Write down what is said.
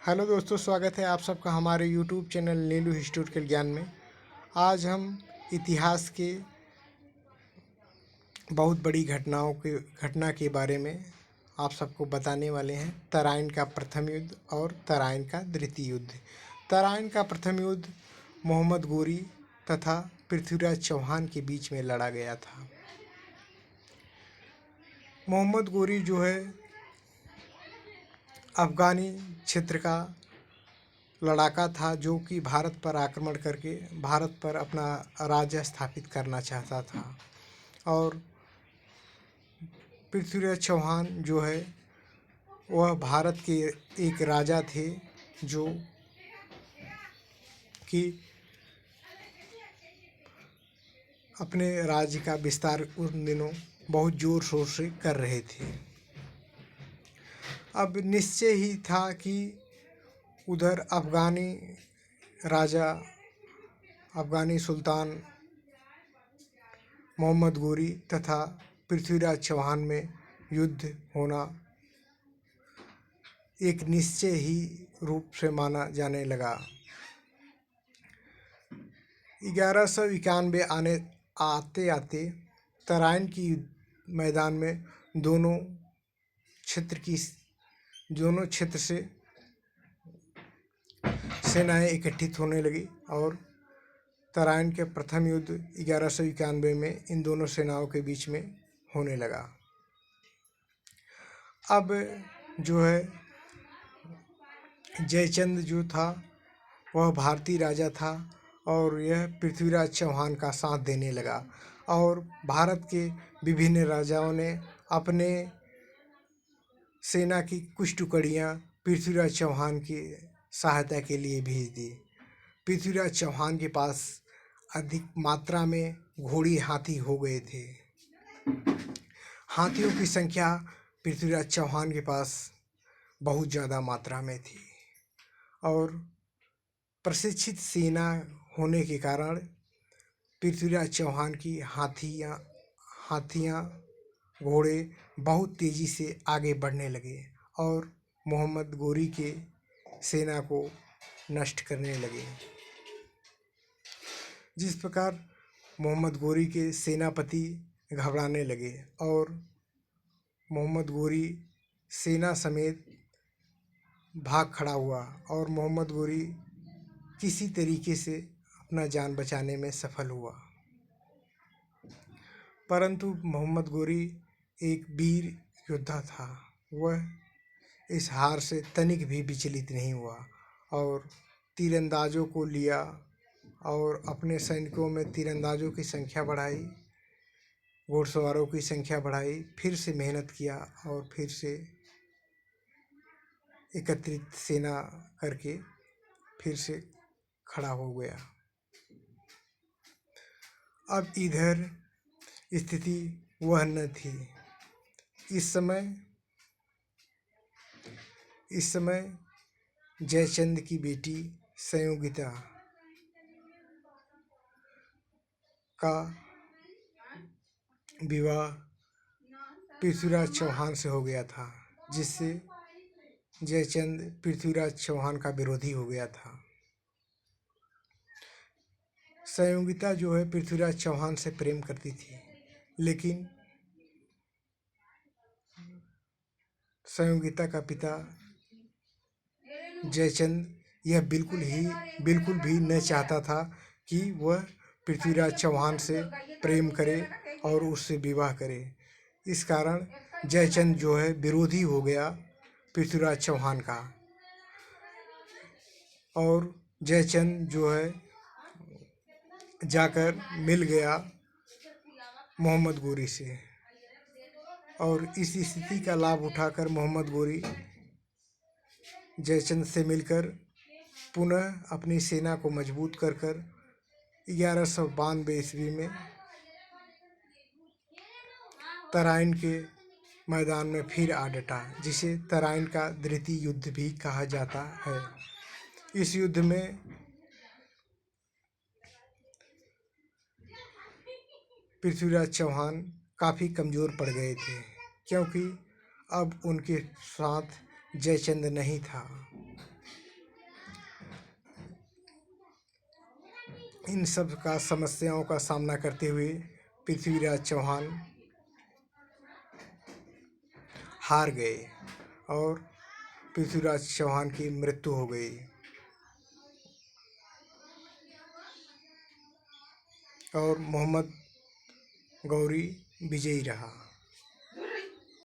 Hello दोस्तों, स्वागत है आप सबका हमारे यूट्यूब चैनल नीलू हिस्टोरिकल ज्ञान में। आज हम इतिहास के बहुत बड़ी घटना के बारे में आप सबको बताने वाले हैं। तराइन का प्रथम युद्ध और तराइन का द्वितीय युद्ध। तराइन का प्रथम युद्ध मोहम्मद गोरी तथा पृथ्वीराज चौहान के बीच में लड़ा गया था। मोहम्मद गोरी जो है अफ़गानी क्षेत्र का लड़ाका था, जो कि भारत पर आक्रमण करके भारत पर अपना राज्य स्थापित करना चाहता था। और पृथ्वीराज चौहान जो है वह भारत के एक राजा थे, जो कि अपने राज्य का विस्तार उन दिनों बहुत ज़ोर शोर से कर रहे थे। अब निश्चय ही था कि उधर अफ़गानी राजा, अफ़गानी सुल्तान मोहम्मद गोरी तथा पृथ्वीराज चौहान में युद्ध होना एक निश्चय ही रूप से माना जाने लगा। 1191 आते आते तराइन की मैदान में दोनों क्षेत्र से सेनाएं इकट्ठित होने लगी और तराइन के प्रथम युद्ध 1191 में इन दोनों सेनाओं के बीच में होने लगा। अब जो है जयचंद जो था वह भारतीय राजा था और यह पृथ्वीराज चौहान का साथ देने लगा और भारत के विभिन्न राजाओं ने अपने सेना की कुछ टुकड़ियाँ पृथ्वीराज चौहान की सहायता के लिए भेज दी। पृथ्वीराज चौहान के पास अधिक मात्रा में घोड़ी हाथी हो गए थे। हाथियों की संख्या पृथ्वीराज चौहान के पास बहुत ज़्यादा मात्रा में थी और प्रशिक्षित सेना होने के कारण पृथ्वीराज चौहान की हाथियाँ घोड़े बहुत तेज़ी से आगे बढ़ने लगे और मोहम्मद गोरी के सेना को नष्ट करने लगे। जिस प्रकार मोहम्मद गोरी के सेनापति घबराने लगे और मोहम्मद गोरी सेना समेत भाग खड़ा हुआ और मोहम्मद गोरी किसी तरीके से अपना जान बचाने में सफल हुआ। परंतु मोहम्मद गोरी एक वीर योद्धा था। वह इस हार से तनिक भी विचलित नहीं हुआ और तीरंदाजों को लिया और अपने सैनिकों में तीरंदाजों की संख्या बढ़ाई, घुड़सवारों की संख्या बढ़ाई, फिर से मेहनत किया और फिर से एकत्रित सेना करके फिर से खड़ा हो गया। अब इधर स्थिति वह न थी। इस समय जयचंद की बेटी संयोगिता का विवाह पृथ्वीराज चौहान से हो गया था, जिससे जयचंद पृथ्वीराज चौहान का विरोधी हो गया था। संयोगिता जो है पृथ्वीराज चौहान से प्रेम करती थी, लेकिन संयोगिता का पिता जयचंद यह बिल्कुल भी न चाहता था कि वह पृथ्वीराज चौहान से प्रेम करे और उससे विवाह करे। इस कारण जयचंद जो है विरोधी हो गया पृथ्वीराज चौहान का और जयचंद जो है जाकर मिल गया मोहम्मद गोरी से और इस स्थिति का लाभ उठाकर मोहम्मद गोरी जयचंद से मिलकर पुनः अपनी सेना को मजबूत कर 1192 ईस्वी में तराइन के मैदान में फिर आ डटा, जिसे तराइन का द्वितीय युद्ध भी कहा जाता है। इस युद्ध में पृथ्वीराज चौहान काफ़ी कमज़ोर पड़ गए थे, क्योंकि अब उनके साथ जयचंद नहीं था। इन सब का समस्याओं का सामना करते हुए पृथ्वीराज चौहान हार गए और पृथ्वीराज चौहान की मृत्यु हो गई और मोहम्मद गौरी विजयी रहा।